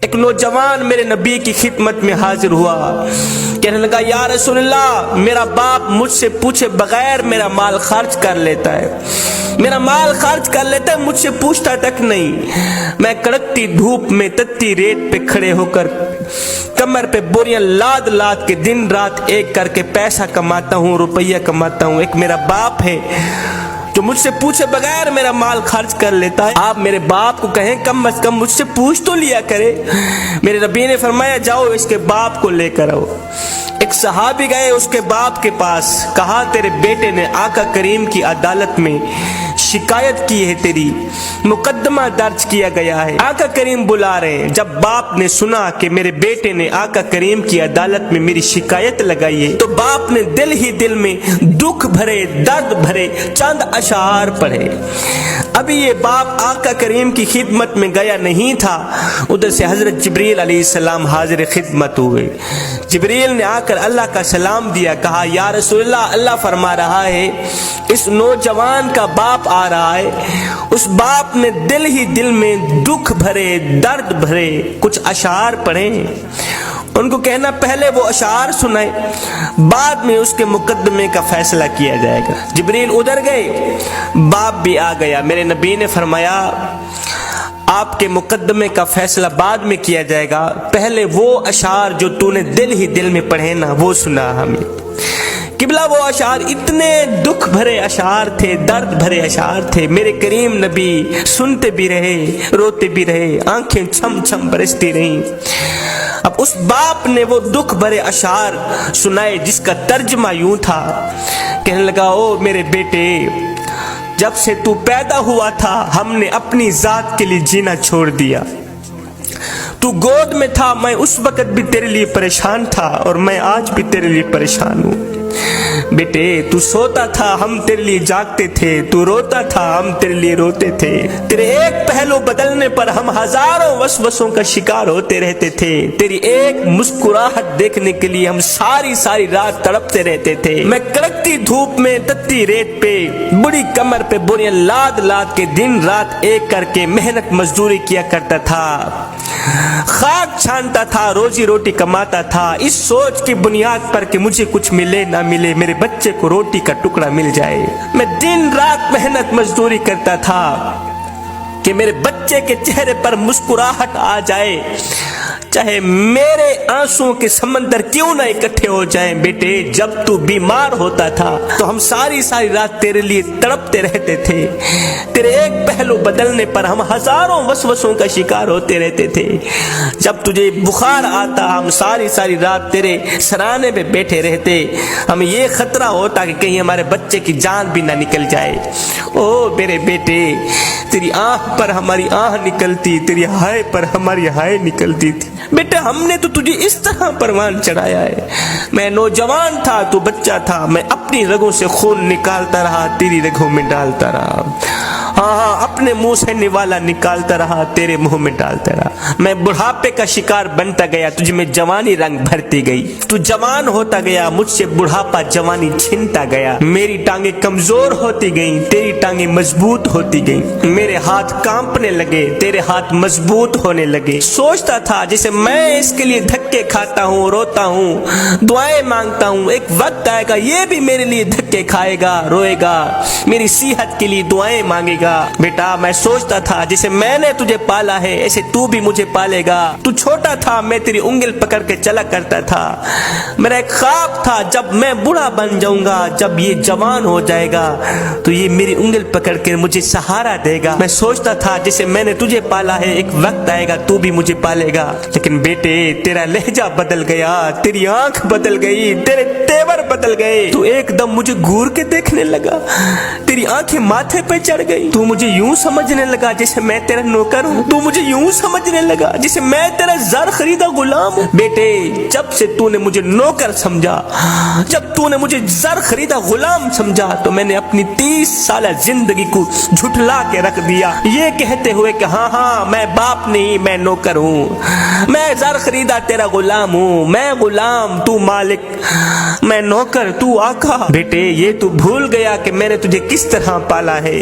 ایک نوجوان میرے نبی کی خدمت میں حاضر ہوا، کہنے لگا یا رسول اللہ، میرا باپ مجھ سے پوچھے بغیر میرا مال خرچ کر لیتا ہے، میرا مال خرچ کر لیتا ہے، مجھ سے پوچھتا تک نہیں۔ میں کڑکتی دھوپ میں تتی ریت پہ کھڑے ہو کر کمر پہ بوریاں لاد لاد کے دن رات ایک کر کے پیسہ کماتا ہوں، روپیہ کماتا ہوں۔ ایک میرا باپ ہے جو مجھ سے پوچھے بغیر میرا مال خرچ کر لیتا ہے، آپ میرے باپ کو کہیں کم از کم مجھ سے پوچھ تو لیا کرے۔ میرے نبی نے فرمایا جاؤ اس کے باپ کو لے کر آؤ۔ ایک صحابی گئے اس کے باپ کے پاس، کہا تیرے بیٹے نے آقا کریم کی عدالت میں شکایت کی ہے، تیری مقدمہ درج کیا گیا ہے، آقا کریم بلا رہے ہیں۔ جب باپ نے سنا کہ میرے بیٹے نے آقا کریم کی عدالت میں میری شکایت لگائی ہے تو باپ نے دل ہی دل میں دکھ بھرے درد بھرے چند اشعار پڑھے۔ ابھی یہ باپ آقا کریم کی خدمت میں گیا نہیں تھا، ادھر سے حضرت جبریل علیہ السلام حاضر خدمت ہوئے۔ جبریل نے آ کر اللہ کا سلام دیا، کہا یا رسول اللہ، اللہ فرما رہا ہے اس نوجوان کا باپ آ رہا ہے۔ اس باپ نے دل ہی دل میں دکھ بھرے درد بھرے کچھ اشعار پڑھے، ان کو کہنا پہلے وہ اشعار سنائے، بعد میں اس کے مقدمے کا فیصلہ کیا جائے گا۔ جبریل ادھر گئے، باپ بھی آ گیا۔ میرے نبی نے فرمایا آپ کے مقدمے کا فیصلہ بعد میں کیا جائے گا، پہلے وہ اشعار جو تو نے دل ہی دل میں پڑھے نا وہ سنا ہمیں۔ قبلہ وہ اشعار اتنے دکھ بھرے اشعار تھے، درد بھرے اشعار تھے، میرے کریم نبی سنتے بھی رہے، روتے بھی رہے، آنکھیں چھم چھم برستی رہیں۔ اب اس باپ نے وہ دکھ بھرے اشعار سنائے جس کا ترجمہ یوں تھا، کہنے لگا او میرے بیٹے، جب سے تو پیدا ہوا تھا ہم نے اپنی ذات کے لیے جینا چھوڑ دیا۔ تو گود میں تھا میں اس وقت بھی تیرے لیے پریشان تھا اور میں آج بھی تیرے لیے پریشان ہوں۔ بیٹے تو سوتا تھا ہم تیرے لیے جاگتے تھے، تو روتا تھا ہم تیرے لیے روتے تھے، تیرے ایک پہلو بدلنے پر ہم ہزاروں وسوسوں کا شکار ہوتے رہتے تھے، تیری ایک مسکراہٹ دیکھنے کے لیے ہم ساری رات تڑپتے رہتے تھے۔ میں کڑکتی دھوپ میں تتی ریت پہ بڑی کمر پہ بوریاں لاد لاد کے دن رات ایک کر کے محنت مزدوری کیا کرتا تھا، خاک چھانتا تھا، روزی روٹی کماتا تھا، اس سوچ کی بنیاد پر کہ مجھے کچھ ملے نہ ملے میرے بچے کو روٹی کا ٹکڑا مل جائے۔ میں دن رات محنت مزدوری کرتا تھا کہ میرے بچے کے چہرے پر مسکراہٹ آ جائے، چاہے میرے آنسوں کے سمندر کیوں نہ اکٹھے ہو جائیں۔ بیٹے جب تو بیمار ہوتا تھا تو ہم ساری رات تیرے لیے تڑپتے رہتے تھے، تیرے ایک پہلو بدلنے پر ہم ہزاروں وسوسوں کا شکار ہوتے رہتے تھے، جب تجھے بخار آتا ہم ساری رات تیرے سرانے پہ بیٹھے رہتے، ہمیں یہ خطرہ ہوتا کہ کہیں ہمارے بچے کی جان بھی نہ نکل جائے۔ او میرے بیٹے، تیری آنکھ پر ہماری آنکھ نکلتی، تیری ہائے پر ہماری ہائے نکلتی تھی۔ بیٹا ہم نے تو تجھے اس طرح پروان چڑھایا ہے، میں نوجوان تھا تو بچہ تھا، میں اپنی رگوں سے خون نکالتا رہا، تیری رگوں میں ڈالتا رہا، ہاں اپنے منہ سے نوالا نکالتا رہا، تیرے منہ میں ڈالتا رہا۔ میں بڑھاپے کا شکار بنتا گیا، تجھ میں جوانی رنگ بھرتی گئی، تو جوان ہوتا گیا، مجھ سے بڑھاپا جوانی چھنتا گیا، میری ٹانگیں کمزور ہوتی گئیں، تیری ٹانگیں مضبوط ہوتی گئیں، میرے ہاتھ کانپنے لگے، تیرے ہاتھ مضبوط ہونے لگے۔ سوچتا تھا جیسے میں اس کے لیے دھکے کھاتا ہوں، روتا ہوں، دعائیں مانگتا ہوں، ایک وقت آئے گا یہ بھی میرے لیے دھکے کھائے گا، روئے گا، میری صحت کے لیے دعائیں مانگے گا۔ بیٹا میں سوچتا تھا جیسے میں نے تجھے پالا ہے ایسے تو بھی مجھے پالے گا، تو چھوٹا تھا میں تیری انگل پکڑ کے چلا کرتا تھا، میرا ایک خواب تھا جب میں بوڑھا بن جاؤں گا، جب یہ جوان ہو جائے گا تو یہ میری انگل پکڑ کے مجھے سہارا دے گا۔ میں سوچتا تھا جیسے میں نے تجھے پالا ہے ایک وقت آئے گا تو بھی مجھے پالے گا، لیکن بیٹے تیرا لہجہ بدل گیا، تیری آنکھ بدل گئی، تیرے تیور بدل گئے، تو ایک دم مجھے گور کے دیکھنے لگا، تیری آنکھیں ماتھے پہ چڑھ گئی، تو مجھے یوں سمجھنے لگا جیسے میں تیرا نوکر ہوں، تو مجھے یوں سمجھنے لگا جیسے میں تیرا زر خریدا غلام ہوں۔ بیٹے جب سے تو نے مجھے نوکر سمجھا، جب تو نے مجھے زر خریدا غلام سمجھا تو میں نے اپنی 30 سالہ زندگی کو جھٹلا کے رکھ دیا، یہ کہتے ہوئے کہ ہاں میں باپ نہیں میں نوکر ہوں، میں زر خریدا تیرا غلام ہوں، میں غلام تو مالک، میں نوکر تو آقا۔ بیٹے یہ تو بھول گیا کہ میں نے تجھے کس طرح پالا ہے،